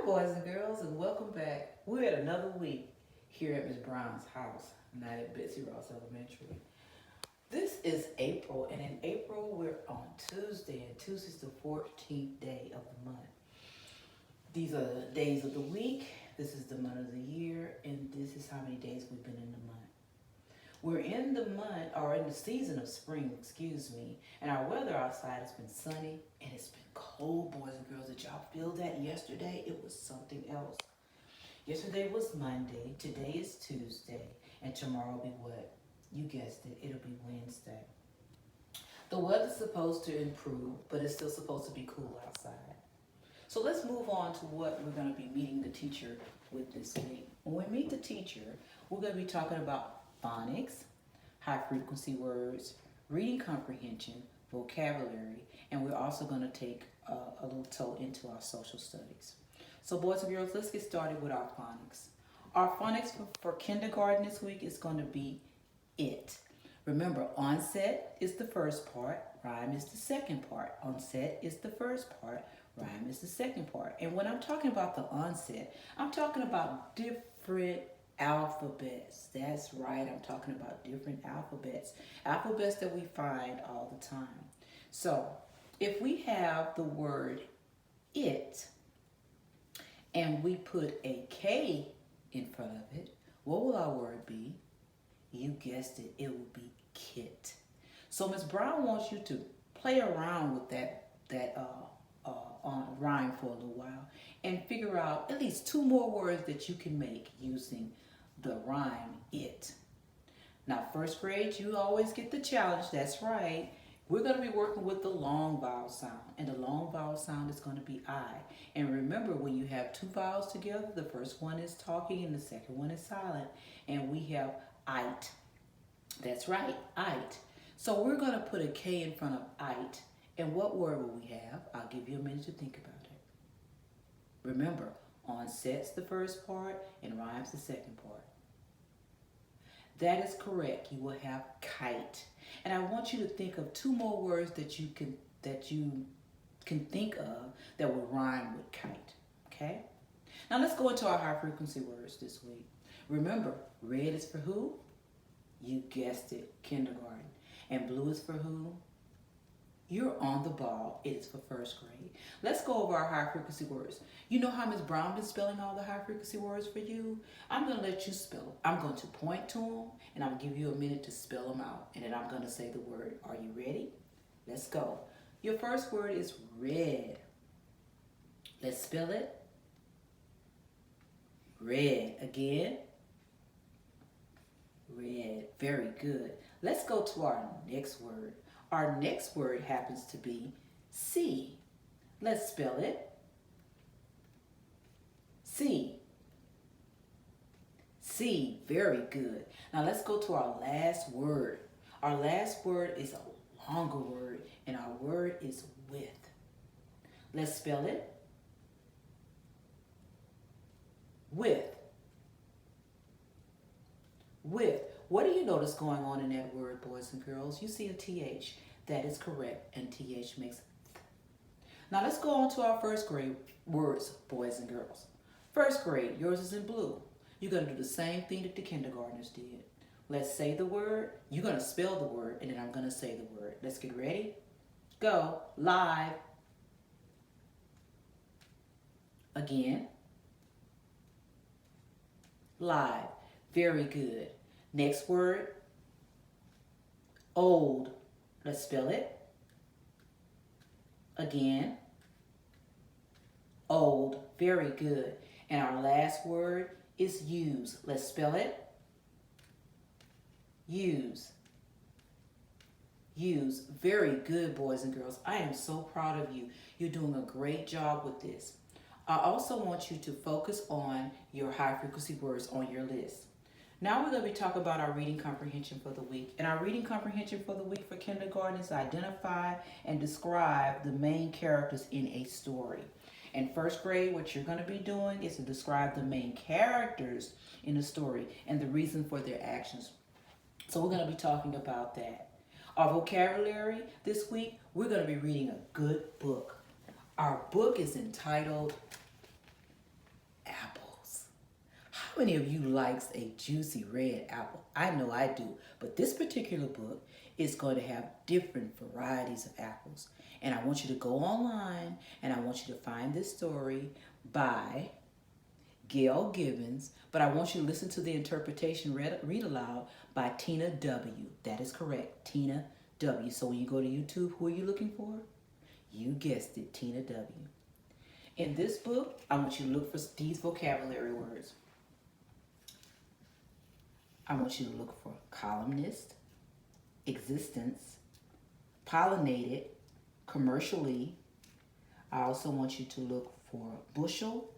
boys and girls, and welcome back. We're at another week here at Miss Brown's house, not at Betsy Ross Elementary. This is April, and in April we're on Tuesday, and Tuesday's the 14th day of the month. These are the days of the week, this is the month of the year, and this is how many days we've been in the month. We're in the month, or in the season of spring, and our weather outside has been sunny and it's been cold, boys and girls. Did y'all feel that yesterday? It was something else. Yesterday was Monday, today is Tuesday, and tomorrow will be what? You guessed it, it'll be Wednesday. The weather's supposed to improve, but it's still supposed to be cool outside. So let's move on to what we're going to be meeting the teacher with this week. When we meet the teacher, we're going to be talking about phonics, high frequency words, reading comprehension, vocabulary, and we're also going to take a little toe into our social studies. So boys and girls, let's get started with our phonics. Our phonics for kindergarten this week is going to be it. Remember, onset is the first part, rhyme is the second part. Onset is the first part, rhyme is the second part. And when I'm talking about the onset, I'm talking about different alphabets. That's right, I'm talking about different alphabets. Alphabets that we find all the time. So, if we have the word it, and we put a K in front of it, what will our word be? You guessed it, it will be kit. So Ms. Brown wants you to play around with that rhyme for a little while and figure out at least two more words that you can make using the rhyme it. Now, first grade, you always get the challenge. That's right. We're going to be working with the long vowel sound, and the long vowel sound is going to be I. And remember, when you have two vowels together, the first one is talking and the second one is silent, and we have ite. That's right, ite. So we're going to put a K in front of ite, and what word will we have? I'll give you a minute to think about it. Remember, onset's the first part and rhyme's the second part. That is correct. You will have kite. And I want you to think of two more words that you can think of that will rhyme with kite. Okay? Now let's go into our high frequency words this week. Remember, red is for who? You guessed it, kindergarten. And blue is for who? You're on the ball. It is for first grade. Let's go over our high frequency words. You know how Ms. Brown been spelling all the high frequency words for you? I'm going to let you spell them. I'm going to point to them, and I'm going to give you a minute to spell them out. And then I'm going to say the word. Are you ready? Let's go. Your first word is red. Let's spell it. Red. Again. Red. Very good. Let's go to our next word. Our next word happens to be C. Let's spell it. C. C. Very good. Now let's go to our last word. Our last word is a longer word, and our word is with. Let's spell it. With. With. What do you notice going on in that word, boys and girls? You see a TH. That is correct, and TH makes th. Now let's go on to our first grade words, boys and girls. First grade, yours is in blue. You're going to do the same thing that the kindergartners did. Let's say the word. You're going to spell the word, and then I'm going to say the word. Let's get ready. Go. Live. Again. Live. Very good. Next word, old. Let's spell it. Again, old. Very good. And our last word is use. Let's spell it. Use. Use. Very good, boys and girls. I am so proud of you. You're doing a great job with this. I also want you to focus on your high frequency words on your list. Now we're going to be talking about our reading comprehension for the week. And our reading comprehension for the week for kindergarten is identify and describe the main characters in a story. In first grade, what you're going to be doing is to describe the main characters in the story and the reason for their actions. So we're going to be talking about that. Our vocabulary this week, we're going to be reading a good book. Our book is entitled many of you likes a juicy red apple? I know I do, but this particular book is going to have different varieties of apples. And I want you to go online and I want you to find this story by Gail Gibbons, but I want you to listen to the interpretation read aloud by Tina W. That is correct, Tina W. So when you go to YouTube, who are you looking for? You guessed it, Tina W. In this book, I want you to look for these vocabulary words. I want you to look for columnist, existence, pollinated, commercially. I also want you to look for bushel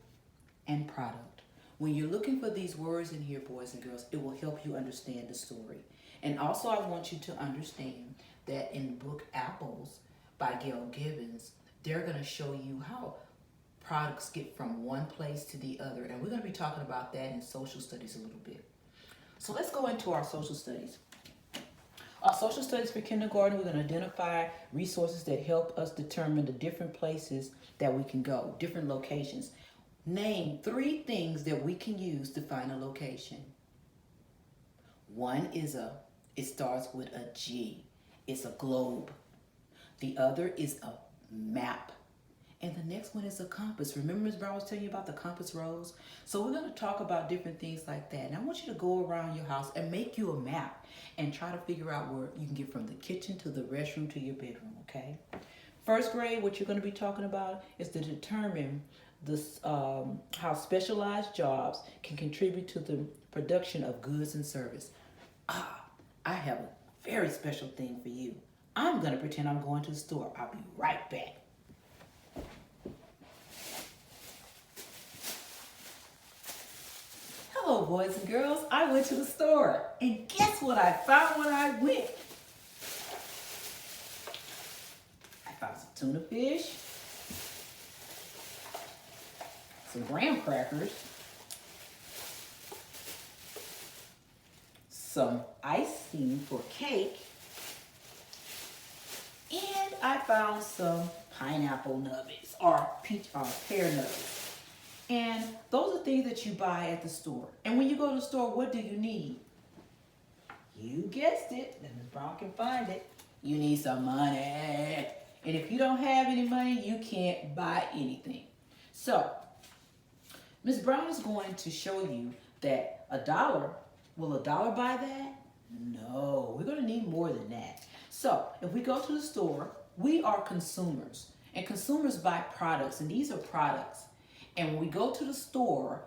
and product. When you're looking for these words in here, boys and girls, it will help you understand the story. And also I want you to understand that in the book Apples by Gail Gibbons, they're going to show you how products get from one place to the other. And we're going to be talking about that in social studies a little bit. So let's go into our social studies. Our social studies for kindergarten, we're going to identify resources that help us determine the different places that we can go, different locations. Name 3 things that we can use to find a location. One is it starts with a G. It's a globe. The other is a map. And the next one is a compass. Remember Ms. Brown was telling you about the compass rose? So we're going to talk about different things like that. And I want you to go around your house and make you a map and try to figure out where you can get from the kitchen to the restroom to your bedroom, okay? First grade, what you're going to be talking about is to determine this, how specialized jobs can contribute to the production of goods and service. I have a very special thing for you. I'm going to pretend I'm going to the store. I'll be right back. Hello, boys and girls. I went to the store, and guess what I found when I went? I found some tuna fish, some graham crackers, some icing for cake, and I found some pineapple nuggets or pear nuggets. And those are things that you buy at the store. And when you go to the store, what do you need? You guessed it. And Ms. Brown can find it. You need some money. And if you don't have any money, you can't buy anything. So, Ms. Brown is going to show you that $1, will $1 buy that? No, we're going to need more than that. So, if we go to the store, we are consumers. And consumers buy products, and these are products. And when we go to the store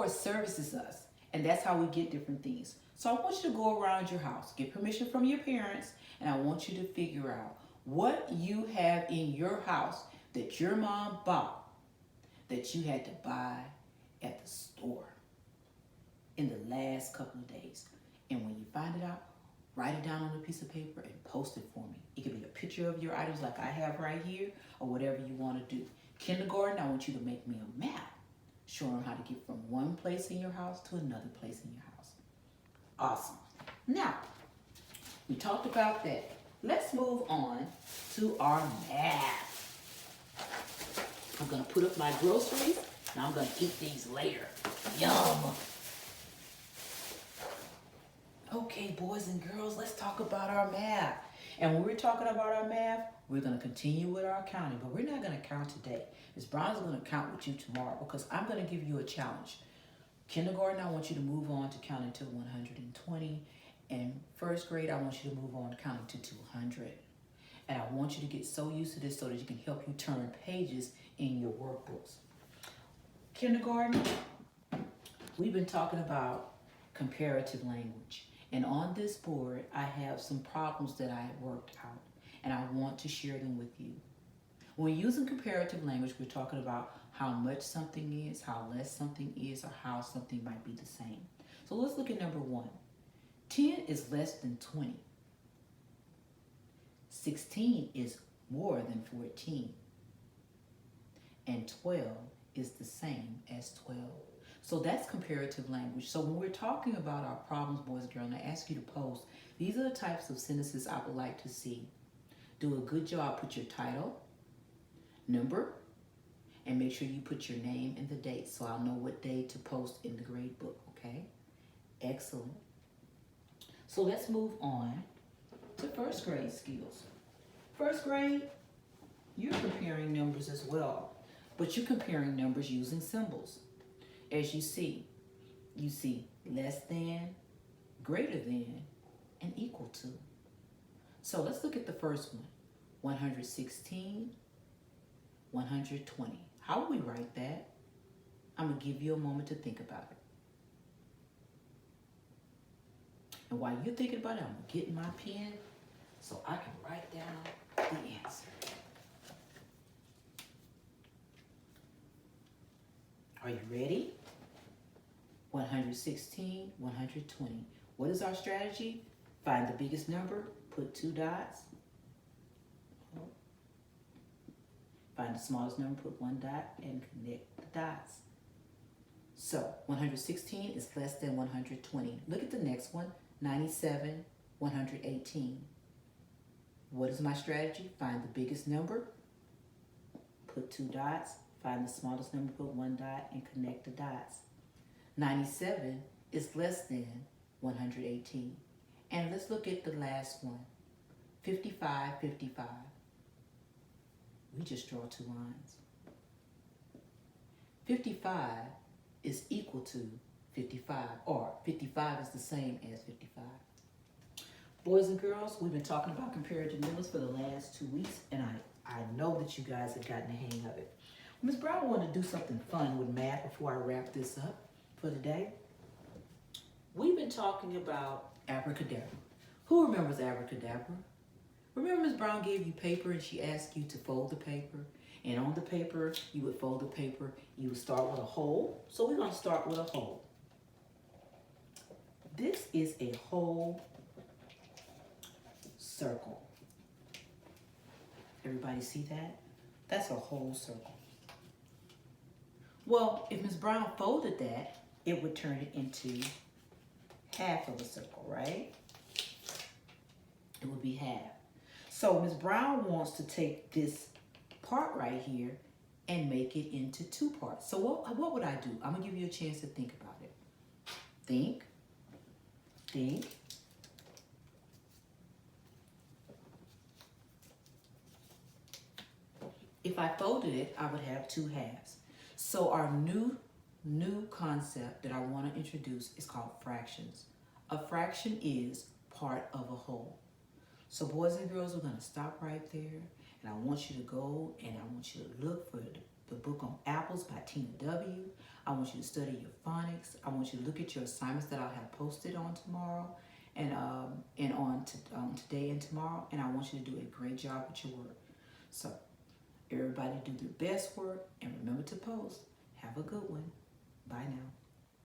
services us. And that's how we get different things. So I want you to go around your house, get permission from your parents, and I want you to figure out what you have in your house that your mom bought that you had to buy at the store in the last couple of days. And when you find it out, write it down on a piece of paper and post it for me. It could be a picture of your items like I have right here or whatever you want to do. Kindergarten, I want you to make me a map showing how to get from one place in your house to another place in your house. Awesome. Now, we talked about that. Let's move on to our math. I'm going to put up my groceries and I'm going to eat these later. Yum. Okay, boys and girls, let's talk about our math. And when we're talking about our math, we're going to continue with our counting, but we're not going to count today. Ms. Brown is going to count with you tomorrow because I'm going to give you a challenge. Kindergarten, I want you to move on to counting to 120. And first grade, I want you to move on to counting to 200. And I want you to get so used to this so that you can help you turn pages in your workbooks. Kindergarten, we've been talking about comparative language. And on this board, I have some problems that I have worked out, and I want to share them with you. When using comparative language, we're talking about how much something is, how less something is, or how something might be the same. So let's look at number 1. 10 is less than 20. 16 is more than 14. And 12 is the same as 12. So that's comparative language. So when we're talking about our problems, boys and girls, and I ask you to post, these are the types of sentences I would like to see. Do a good job. Put your title, number, And make sure you put your name and the date so I'll know what day to post in the grade book, okay? Excellent. So let's move on to first grade skills. First grade, you're comparing numbers as well, but you're comparing numbers using symbols. As you see less than, greater than, and equal to. So let's look at the first one. 116, 120. How will we write that? I'm going to give you a moment to think about it. And while you're thinking about it, I'm getting my pen so I can write down the answer. Are you ready? 116, 120. What is our strategy? Find the biggest number, put 2 dots. Find the smallest number, put 1 dot, and connect the dots. So 116 is less than 120. Look at the next one, 97, 118. What is my strategy? Find the biggest number, put 2 dots, find the smallest number, put 1 dot, and connect the dots. 97 is less than 118. And let's look at the last one, 55, 55. We just draw 2 lines. 55 is equal to 55, or 55 is the same as 55. Boys and girls, we've been talking about comparative numbers for the last 2 weeks, and I know that you guys have gotten the hang of it. Ms. Brown wanted to do something fun with math before I wrap this up for today. We've been talking about abracadabra. Who remembers abracadabra? Remember Ms. Brown gave you paper and she asked you to fold the paper? And on the paper, you would fold the paper, you would start with a hole. So we're going to start with a hole. This is a whole circle. Everybody see that? That's a whole circle. Well, if Ms. Brown folded that, it would turn it into half of a circle, right? It would be half. So Ms. Brown wants to take this part right here and make it into 2 parts. So what would I do? I'm going to give you a chance to think about it. Think. If I folded it, I would have 2 halves. So our new concept that I want to introduce is called fractions. A fraction is part of a whole. So boys and girls, we're going to stop right there. And I want you to go and I want you to look for the book on apples by Tina W. I want you to study your phonics. I want you to look at your assignments that I'll have posted on tomorrow and on today and tomorrow. And I want you to do a great job with your work. So everybody do their best work and remember to post. Have a good one. Bye now.